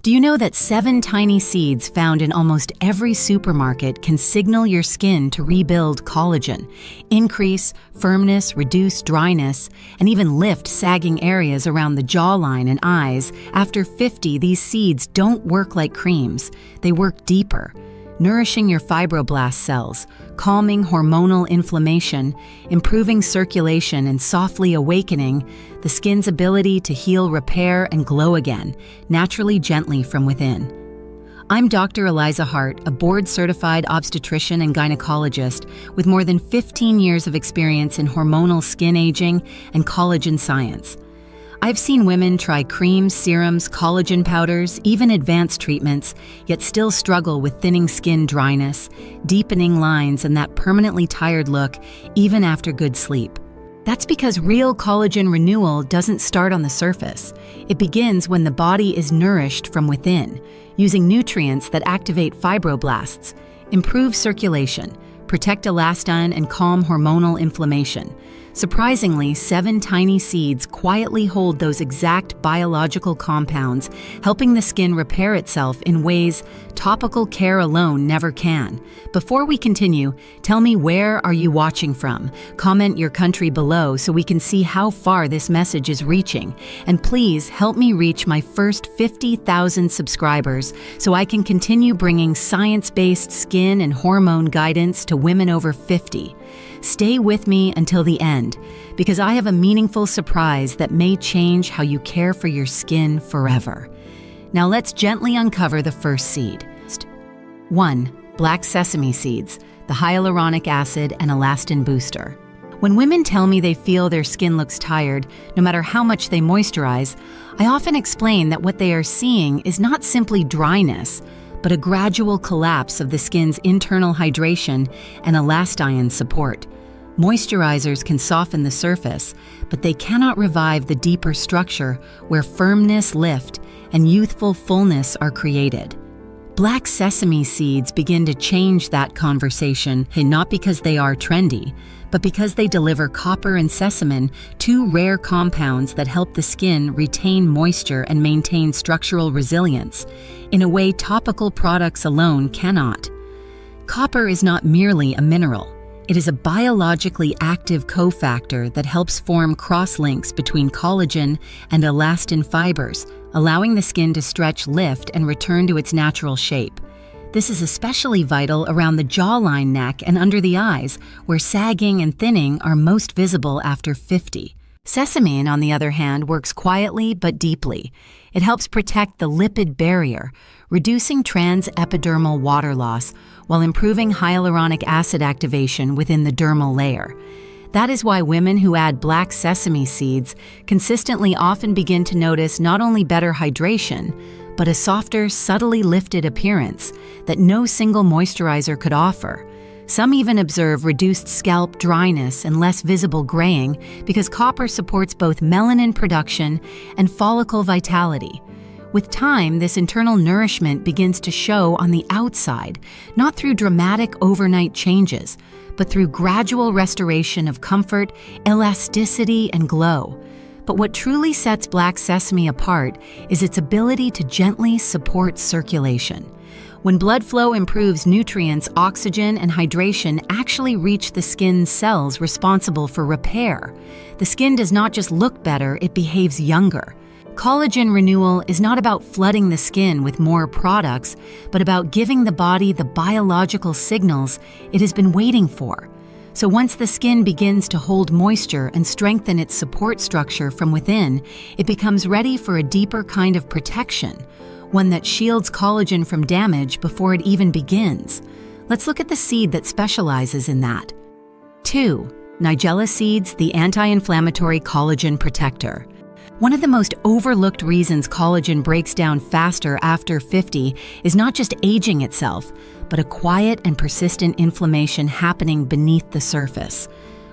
Do you know that 7 tiny seeds found in almost every supermarket can signal your skin to rebuild collagen, increase firmness, reduce dryness, and even lift sagging areas around the jawline and eyes? After 50, these seeds don't work like creams. They work deeper, nourishing your fibroblast cells, calming hormonal inflammation, improving circulation, and softly awakening the skin's ability to heal, repair, and glow again, naturally, gently from within. I'm Dr. Eliza Hart, a board-certified obstetrician and gynecologist with more than 15 years of experience in hormonal skin aging and collagen science. I've seen women try creams, serums, collagen powders, even advanced treatments, yet still struggle with thinning skin dryness, deepening lines, and that permanently tired look, even after good sleep. That's because real collagen renewal doesn't start on the surface. It begins when the body is nourished from within, using nutrients that activate fibroblasts, improve circulation, protect elastin, and calm hormonal inflammation. Surprisingly, 7 tiny seeds quietly hold those exact biological compounds, helping the skin repair itself in ways topical care alone never can. Before we continue, tell me, where are you watching from? Comment your country below so we can see how far this message is reaching. And please help me reach my first 50,000 subscribers so I can continue bringing science-based skin and hormone guidance to women over 50. Stay with me until the end, because I have a meaningful surprise that may change how you care for your skin forever. Now let's gently uncover the first seed. 1. Black sesame seeds, the hyaluronic acid and elastin booster. When women tell me they feel their skin looks tired, no matter how much they moisturize, I often explain that what they are seeing is not simply dryness, but a gradual collapse of the skin's internal hydration and elastin support. Moisturizers can soften the surface, but they cannot revive the deeper structure where firmness, lift, and youthful fullness are created. Black sesame seeds begin to change that conversation, and not because they are trendy, but because they deliver copper and sesamin, 2 rare compounds that help the skin retain moisture and maintain structural resilience, in a way topical products alone cannot. Copper is not merely a mineral. It is a biologically active cofactor that helps form cross-links between collagen and elastin fibers, allowing the skin to stretch, lift, and return to its natural shape. This is especially vital around the jawline, neck, and under the eyes, where sagging and thinning are most visible after 50. Sesamin, on the other hand, works quietly but deeply. It helps protect the lipid barrier, reducing transepidermal water loss while improving hyaluronic acid activation within the dermal layer. That is why women who add black sesame seeds consistently often begin to notice not only better hydration, but a softer, subtly lifted appearance that no single moisturizer could offer. Some even observe reduced scalp dryness and less visible graying because copper supports both melanin production and follicle vitality. With time, this internal nourishment begins to show on the outside, not through dramatic overnight changes, but through gradual restoration of comfort, elasticity, and glow. But what truly sets black sesame apart is its ability to gently support circulation. When blood flow improves, nutrients, oxygen, and hydration actually reach the skin's cells responsible for repair. The skin does not just look better, it behaves younger. Collagen renewal is not about flooding the skin with more products, but about giving the body the biological signals it has been waiting for. So once the skin begins to hold moisture and strengthen its support structure from within, it becomes ready for a deeper kind of protection, one that shields collagen from damage before it even begins. Let's look at the seed that specializes in that. 2. Nigella seeds, the anti-inflammatory collagen protector. One of the most overlooked reasons collagen breaks down faster after 50 is not just aging itself, but a quiet and persistent inflammation happening beneath the surface.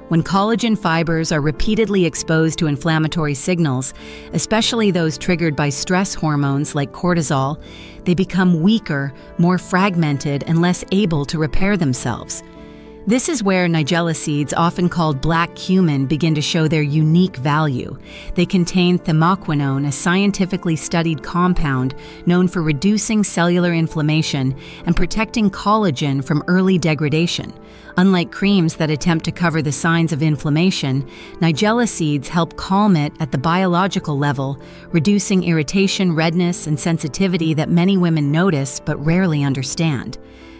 When collagen fibers are repeatedly exposed to inflammatory signals, especially those triggered by stress hormones like cortisol, they become weaker, more fragmented, and less able to repair themselves. This is where nigella seeds, often called black cumin, begin to show their unique value. They contain thymoquinone, a scientifically studied compound known for reducing cellular inflammation and protecting collagen from early degradation. Unlike creams that attempt to cover the signs of inflammation, nigella seeds help calm it at the biological level, reducing irritation, redness, and sensitivity that many women notice but rarely understand.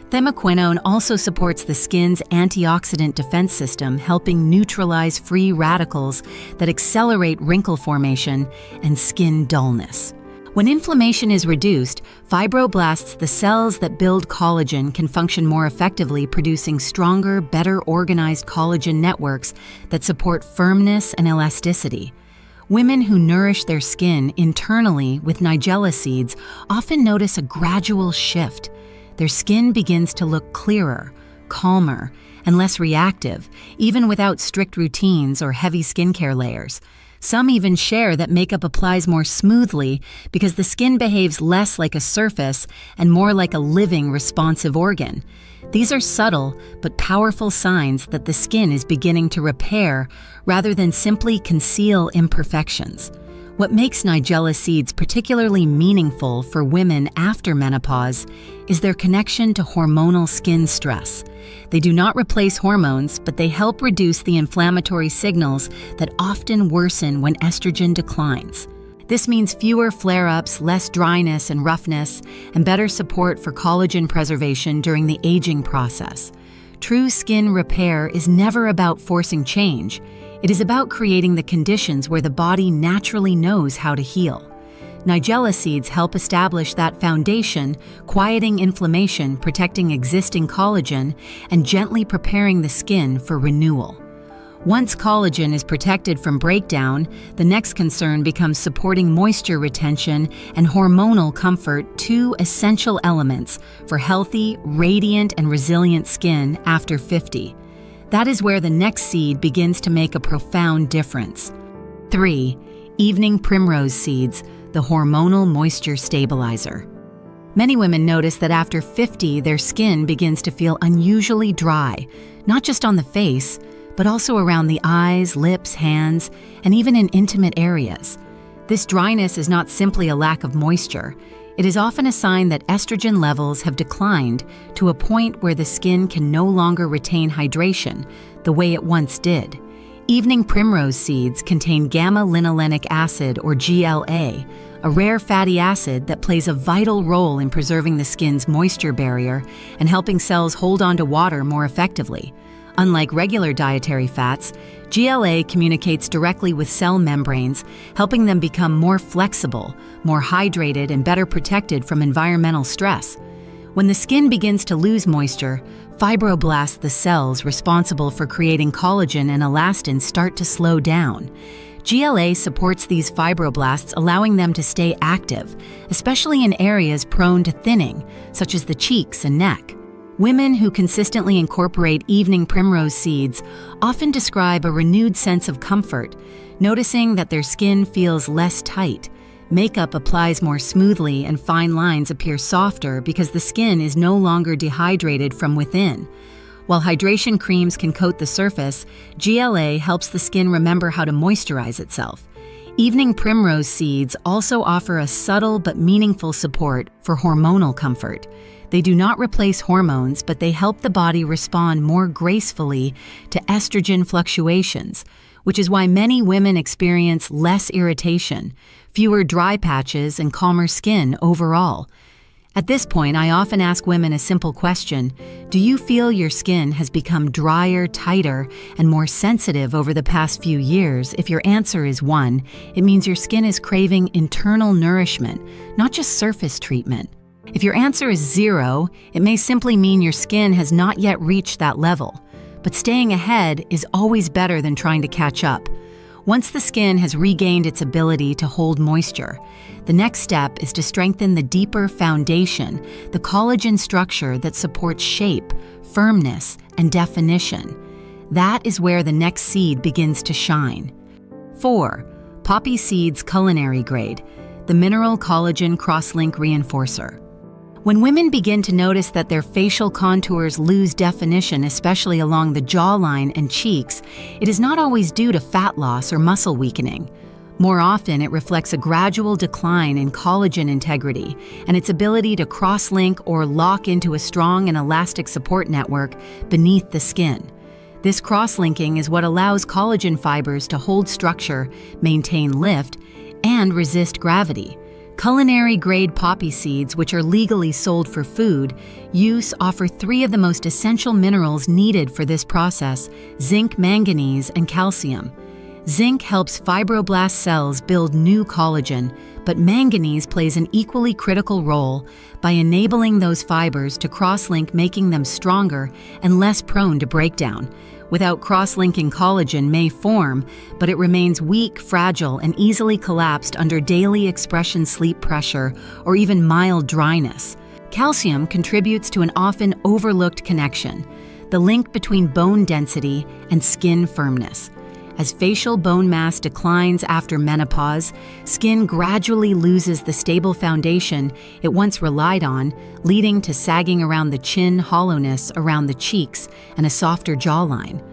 Thymoquinone also supports the skin's antioxidant defense system, helping neutralize free radicals that accelerate wrinkle formation and skin dullness. When inflammation is reduced, fibroblasts, the cells that build collagen, can function more effectively, producing stronger, better organized collagen networks that support firmness and elasticity. Women who nourish their skin internally with nigella seeds often notice a gradual shift. Their skin begins to look clearer, calmer, and less reactive, even without strict routines or heavy skincare layers. Some even share that makeup applies more smoothly because the skin behaves less like a surface and more like a living, responsive organ. These are subtle but powerful signs that the skin is beginning to repair rather than simply conceal imperfections. What makes nigella seeds particularly meaningful for women after menopause is their connection to hormonal skin stress. They do not replace hormones, but they help reduce the inflammatory signals that often worsen when estrogen declines. This means fewer flare-ups, less dryness and roughness, and better support for collagen preservation during the aging process. True skin repair is never about forcing change. It is about creating the conditions where the body naturally knows how to heal. Nigella seeds help establish that foundation, quieting inflammation, protecting existing collagen, and gently preparing the skin for renewal. Once collagen is protected from breakdown, the next concern becomes supporting moisture retention and hormonal comfort, two essential elements for healthy, radiant, and resilient skin after 50. That is where the next seed begins to make a profound difference. 3. Evening primrose seeds, the hormonal moisture stabilizer. Many women notice that after 50, their skin begins to feel unusually dry, not just on the face, but also around the eyes, lips, hands, and even in intimate areas. This dryness is not simply a lack of moisture. It is often a sign that estrogen levels have declined to a point where the skin can no longer retain hydration the way it once did. Evening primrose seeds contain gamma-linolenic acid, or GLA, a rare fatty acid that plays a vital role in preserving the skin's moisture barrier and helping cells hold on to water more effectively. Unlike regular dietary fats, GLA communicates directly with cell membranes, helping them become more flexible, more hydrated, and better protected from environmental stress. When the skin begins to lose moisture, fibroblasts, the cells responsible for creating collagen and elastin, start to slow down. GLA supports these fibroblasts, allowing them to stay active, especially in areas prone to thinning, such as the cheeks and neck. Women who consistently incorporate evening primrose seeds often describe a renewed sense of comfort, noticing that their skin feels less tight. Makeup applies more smoothly and fine lines appear softer because the skin is no longer dehydrated from within. While hydration creams can coat the surface, GLA helps the skin remember how to moisturize itself. Evening primrose seeds also offer a subtle but meaningful support for hormonal comfort. They do not replace hormones, but they help the body respond more gracefully to estrogen fluctuations, which is why many women experience less irritation, fewer dry patches, and calmer skin overall. At this point, I often ask women a simple question: do you feel your skin has become drier, tighter, and more sensitive over the past few years? If your answer is 1, it means your skin is craving internal nourishment, not just surface treatment. If your answer is 0, it may simply mean your skin has not yet reached that level. But staying ahead is always better than trying to catch up. Once the skin has regained its ability to hold moisture, the next step is to strengthen the deeper foundation, the collagen structure that supports shape, firmness, and definition. That is where the next seed begins to shine. 4. Poppy seeds culinary grade, the mineral collagen cross-link reinforcer. When women begin to notice that their facial contours lose definition, especially along the jawline and cheeks, it is not always due to fat loss or muscle weakening. More often, it reflects a gradual decline in collagen integrity and its ability to cross-link or lock into a strong and elastic support network beneath the skin. This cross-linking is what allows collagen fibers to hold structure, maintain lift, and resist gravity. Culinary-grade poppy seeds, which are legally sold for food use, offer 3 of the most essential minerals needed for this process: zinc, manganese, and calcium. Zinc helps fibroblast cells build new collagen, but manganese plays an equally critical role by enabling those fibers to cross-link, making them stronger and less prone to breakdown. Without cross-linking, collagen may form, but it remains weak, fragile, and easily collapsed under daily expression, sleep pressure, or even mild dryness. Calcium contributes to an often overlooked connection: the link between bone density and skin firmness. As facial bone mass declines after menopause, skin gradually loses the stable foundation it once relied on, leading to sagging around the chin, hollowness around the cheeks, and a softer jawline.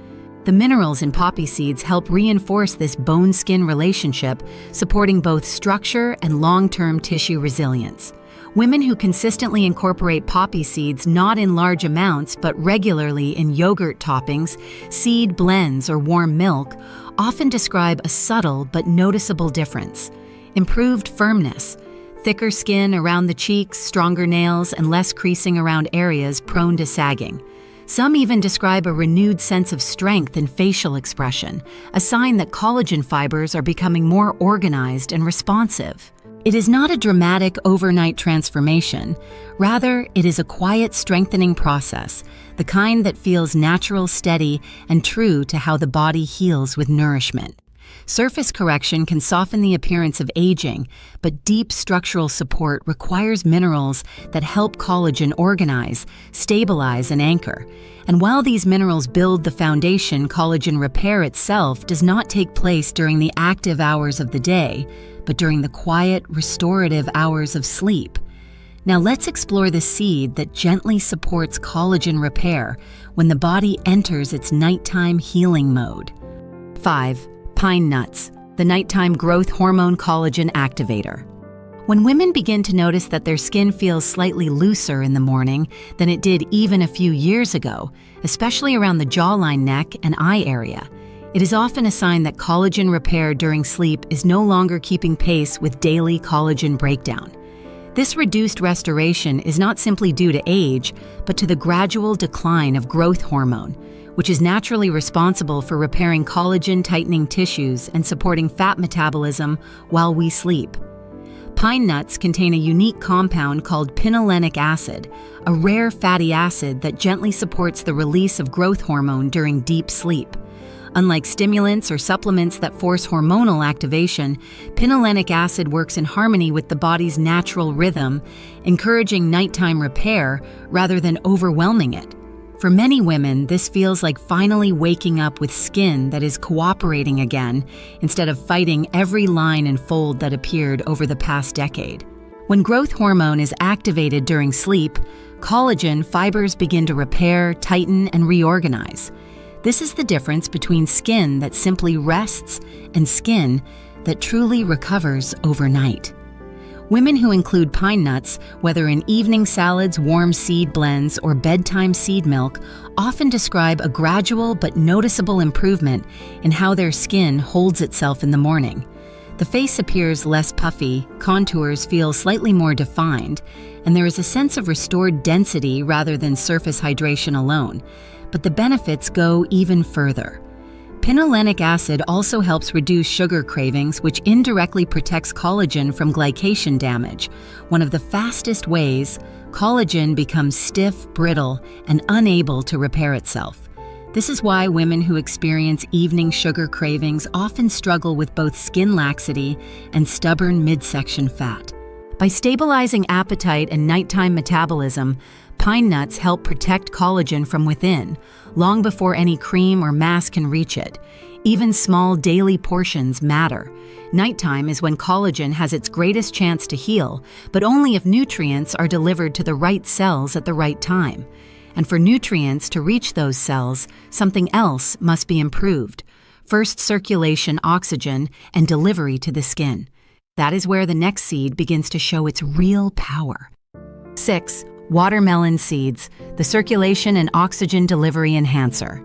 The minerals in poppy seeds help reinforce this bone-skin relationship, supporting both structure and long-term tissue resilience. Women who consistently incorporate poppy seeds, not in large amounts but regularly in yogurt toppings, seed blends, or warm milk, often describe a subtle but noticeable difference: improved firmness, thicker skin around the cheeks, stronger nails, and less creasing around areas prone to sagging. Some even describe a renewed sense of strength in facial expression, a sign that collagen fibers are becoming more organized and responsive. It is not a dramatic overnight transformation. Rather, it is a quiet strengthening process, the kind that feels natural, steady, and true to how the body heals with nourishment. Surface correction can soften the appearance of aging, but deep structural support requires minerals that help collagen organize, stabilize, and anchor. And while these minerals build the foundation, collagen repair itself does not take place during the active hours of the day, but during the quiet, restorative hours of sleep. Now let's explore the seed that gently supports collagen repair when the body enters its nighttime healing mode. 5. Pine nuts, the nighttime growth hormone collagen activator. When women begin to notice that their skin feels slightly looser in the morning than it did even a few years ago, especially around the jawline, neck, and eye area, it is often a sign that collagen repair during sleep is no longer keeping pace with daily collagen breakdown. This reduced restoration is not simply due to age, but to the gradual decline of growth hormone, which is naturally responsible for repairing collagen-tightening tissues and supporting fat metabolism while we sleep. Pine nuts contain a unique compound called pinolenic acid, a rare fatty acid that gently supports the release of growth hormone during deep sleep. Unlike stimulants or supplements that force hormonal activation, pinolenic acid works in harmony with the body's natural rhythm, encouraging nighttime repair rather than overwhelming it. For many women, this feels like finally waking up with skin that is cooperating again, instead of fighting every line and fold that appeared over the past decade. When growth hormone is activated during sleep, collagen fibers begin to repair, tighten, and reorganize. This is the difference between skin that simply rests and skin that truly recovers overnight. Women who include pine nuts, whether in evening salads, warm seed blends, or bedtime seed milk, often describe a gradual but noticeable improvement in how their skin holds itself in the morning. The face appears less puffy, contours feel slightly more defined, and there is a sense of restored density rather than surface hydration alone. But the benefits go even further. Pinolenic acid also helps reduce sugar cravings, which indirectly protects collagen from glycation damage. One of the fastest ways, collagen becomes stiff, brittle, and unable to repair itself. This is why women who experience evening sugar cravings often struggle with both skin laxity and stubborn midsection fat. By stabilizing appetite and nighttime metabolism, pine nuts help protect collagen from within, long before any cream or mask can reach it. Even small daily portions matter. Nighttime is when collagen has its greatest chance to heal, but only if nutrients are delivered to the right cells at the right time. And for nutrients to reach those cells, something else must be improved. First, circulation, oxygen, and delivery to the skin. That is where the next seed begins to show its real power. 6. Watermelon seeds, the circulation and oxygen delivery enhancer.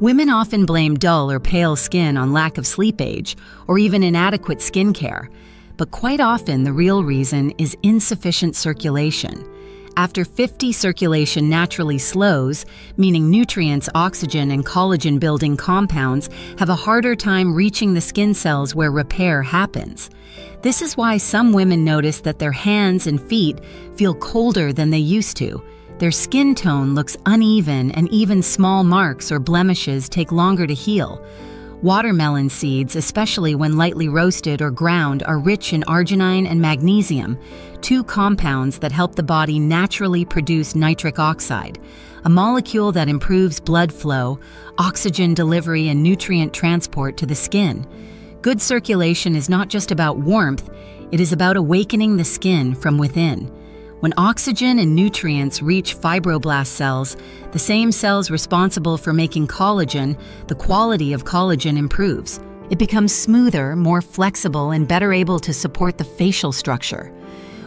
Women often blame dull or pale skin on lack of sleep age or even inadequate skincare, but quite often the real reason is insufficient circulation. After 50, circulation naturally slows, meaning nutrients, oxygen, and collagen-building compounds have a harder time reaching the skin cells where repair happens. This is why some women notice that their hands and feet feel colder than they used to. Their skin tone looks uneven, and even small marks or blemishes take longer to heal. Watermelon seeds, especially when lightly roasted or ground, are rich in arginine and magnesium, two compounds that help the body naturally produce nitric oxide, a molecule that improves blood flow, oxygen delivery, and nutrient transport to the skin. Good circulation is not just about warmth, it is about awakening the skin from within. When oxygen and nutrients reach fibroblast cells, the same cells responsible for making collagen, the quality of collagen improves. It becomes smoother, more flexible, and better able to support the facial structure.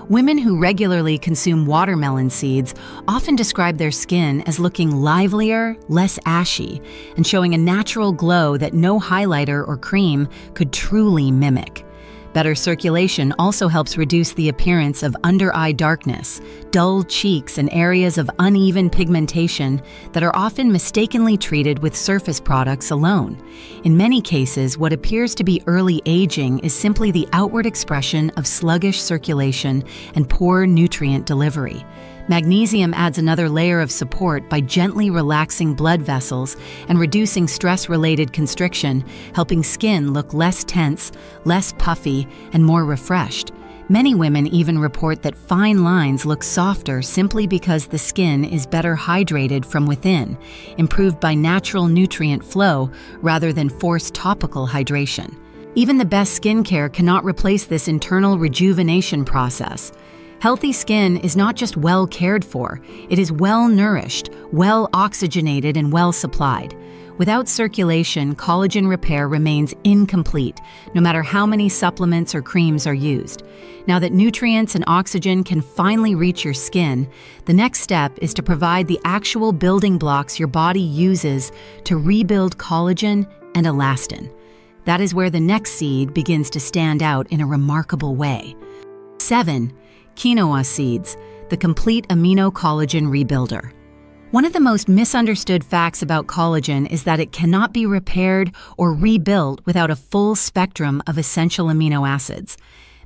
Women who regularly consume watermelon seeds often describe their skin as looking livelier, less ashy, and showing a natural glow that no highlighter or cream could truly mimic. Better circulation also helps reduce the appearance of under-eye darkness, dull cheeks, and areas of uneven pigmentation that are often mistakenly treated with surface products alone. In many cases, what appears to be early aging is simply the outward expression of sluggish circulation and poor nutrient delivery. Magnesium adds another layer of support by gently relaxing blood vessels and reducing stress-related constriction, helping skin look less tense, less puffy, and more refreshed. Many women even report that fine lines look softer simply because the skin is better hydrated from within, improved by natural nutrient flow rather than forced topical hydration. Even the best skincare cannot replace this internal rejuvenation process. Healthy skin is not just well cared for, it is well nourished, well oxygenated, and well supplied. Without circulation, collagen repair remains incomplete, no matter how many supplements or creams are used. Now that nutrients and oxygen can finally reach your skin, the next step is to provide the actual building blocks your body uses to rebuild collagen and elastin. That is where the next seed begins to stand out in a remarkable way. 7. Quinoa seeds, the complete amino collagen rebuilder. One of the most misunderstood facts about collagen is that it cannot be repaired or rebuilt without a full spectrum of essential amino acids.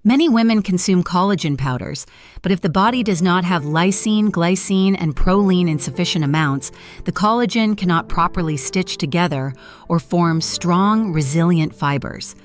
Many women consume collagen powders, but if the body does not have lysine, glycine, and proline in sufficient amounts, the collagen cannot properly stitch together or form strong, resilient fibers.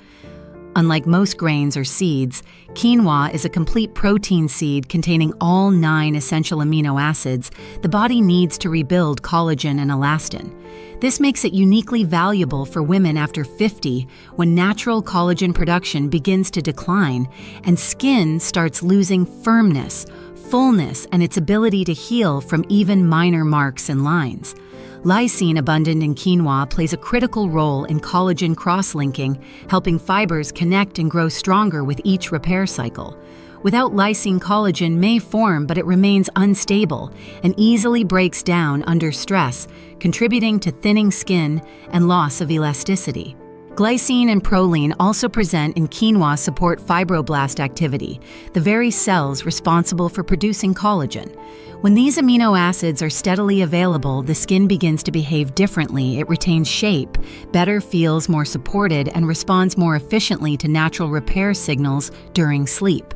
Unlike most grains or seeds, quinoa is a complete protein seed containing all 9 essential amino acids the body needs to rebuild collagen and elastin. This makes it uniquely valuable for women after 50, when natural collagen production begins to decline and skin starts losing firmness, fullness, and its ability to heal from even minor marks and lines. Lysine abundant in quinoa plays a critical role in collagen cross-linking, helping fibers connect and grow stronger with each repair cycle. Without lysine, collagen may form, but it remains unstable and easily breaks down under stress, contributing to thinning skin and loss of elasticity. Glycine and proline also present in quinoa support fibroblast activity, the very cells responsible for producing collagen. When these amino acids are steadily available, the skin begins to behave differently. It retains shape, better feels more supported, and responds more efficiently to natural repair signals during sleep.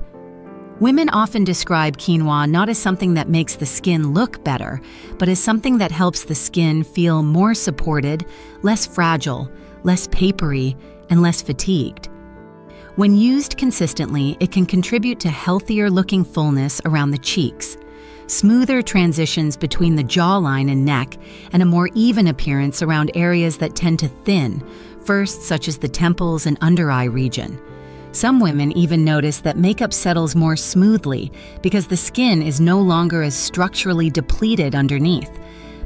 Women often describe quinoa not as something that makes the skin look better, but as something that helps the skin feel more supported, less fragile, less papery, and less fatigued. When used consistently, it can contribute to healthier-looking fullness around the cheeks, smoother transitions between the jawline and neck, and a more even appearance around areas that tend to thin, first such as the temples and under eye region. Some women even notice that makeup settles more smoothly because the skin is no longer as structurally depleted underneath.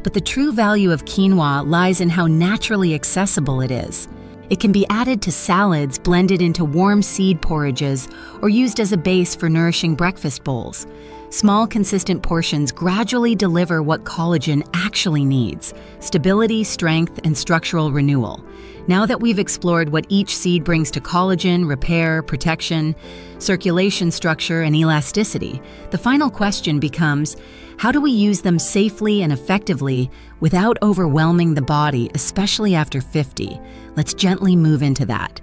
But the true value of quinoa lies in how naturally accessible it is. It can be added to salads, blended into warm seed porridges, or used as a base for nourishing breakfast bowls. Small, consistent portions gradually deliver what collagen actually needs: stability, strength, and structural renewal. Now that we've explored what each seed brings to collagen, repair, protection, circulation structure, and elasticity, the final question becomes, how do we use them safely and effectively without overwhelming the body, especially after 50? Let's gently move into that.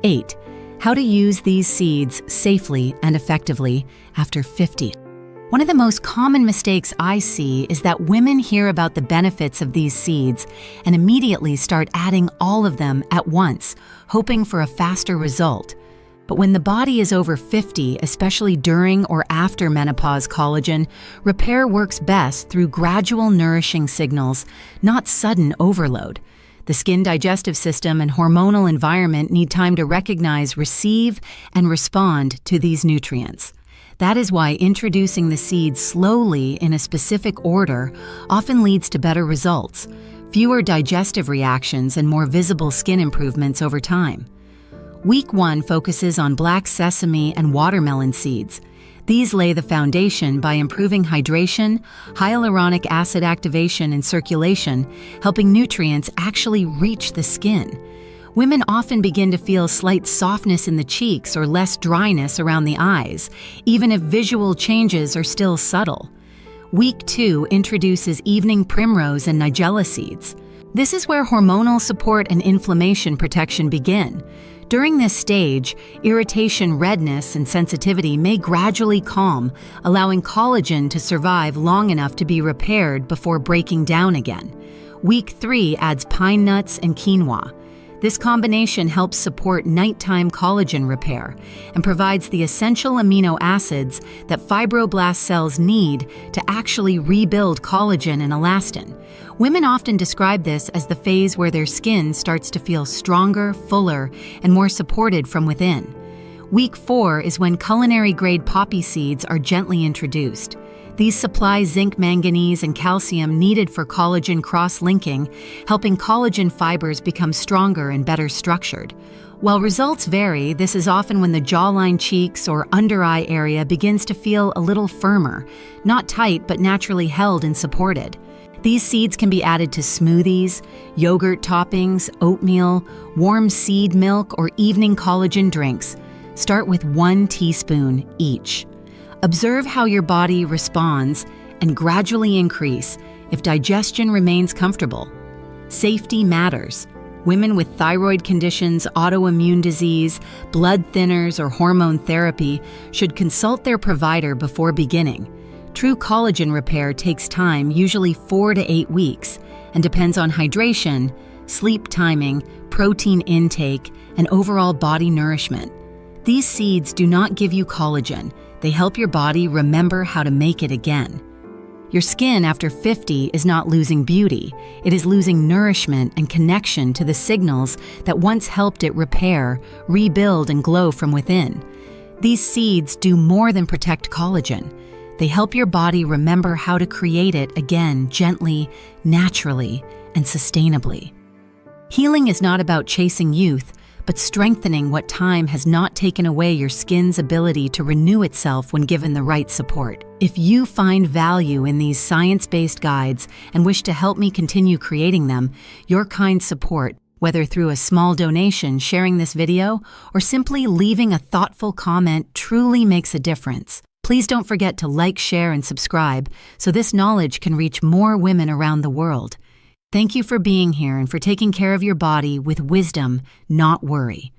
8. How to use these seeds safely and effectively after 50. One of the most common mistakes I see is that women hear about the benefits of these seeds and immediately start adding all of them at once, hoping for a faster result. But when the body is over 50, especially during or after menopause collagen, repair works best through gradual nourishing signals, not sudden overload. The skin digestive system and hormonal environment need time to recognize, receive, and respond to these nutrients. That is why introducing the seeds slowly in a specific order often leads to better results, fewer digestive reactions, and more visible skin improvements over time. Week 1 focuses on black sesame and watermelon seeds. These lay the foundation by improving hydration, hyaluronic acid activation, and circulation, helping nutrients actually reach the skin. Women often begin to feel slight softness in the cheeks or less dryness around the eyes, even if visual changes are still subtle. Week 2 introduces evening primrose and nigella seeds. This is where hormonal support and inflammation protection begin. During this stage, irritation, redness, and sensitivity may gradually calm, allowing collagen to survive long enough to be repaired before breaking down again. Week 3 adds pine nuts and quinoa. This combination helps support nighttime collagen repair and provides the essential amino acids that fibroblast cells need to actually rebuild collagen and elastin. Women often describe this as the phase where their skin starts to feel stronger, fuller, and more supported from within. Week 4 is when culinary-grade poppy seeds are gently introduced. These supply zinc, manganese, and calcium needed for collagen cross-linking, helping collagen fibers become stronger and better structured. While results vary, this is often when the jawline, cheeks, or under-eye area begins to feel a little firmer, not tight but naturally held and supported. These seeds can be added to smoothies, yogurt toppings, oatmeal, warm seed milk, or evening collagen drinks. Start with 1 teaspoon each. Observe how your body responds and gradually increase if digestion remains comfortable. Safety matters. Women with thyroid conditions, autoimmune disease, blood thinners, or hormone therapy should consult their provider before beginning. True collagen repair takes time, usually 4 to 8 weeks, and depends on hydration, sleep timing, protein intake, and overall body nourishment. These seeds do not give you collagen. They help your body remember how to make it again. Your skin after 50 is not losing beauty. It is losing nourishment and connection to the signals that once helped it repair, rebuild, and glow from within. These seeds do more than protect collagen. They help your body remember how to create it again gently, naturally, and sustainably. Healing is not about chasing youth, but strengthening what time has not taken away your skin's ability to renew itself when given the right support. If you find value in these science-based guides and wish to help me continue creating them, your kind support, whether through a small donation, sharing this video, or simply leaving a thoughtful comment, truly makes a difference. Please don't forget to like, share, and subscribe so this knowledge can reach more women around the world. Thank you for being here and for taking care of your body with wisdom, not worry.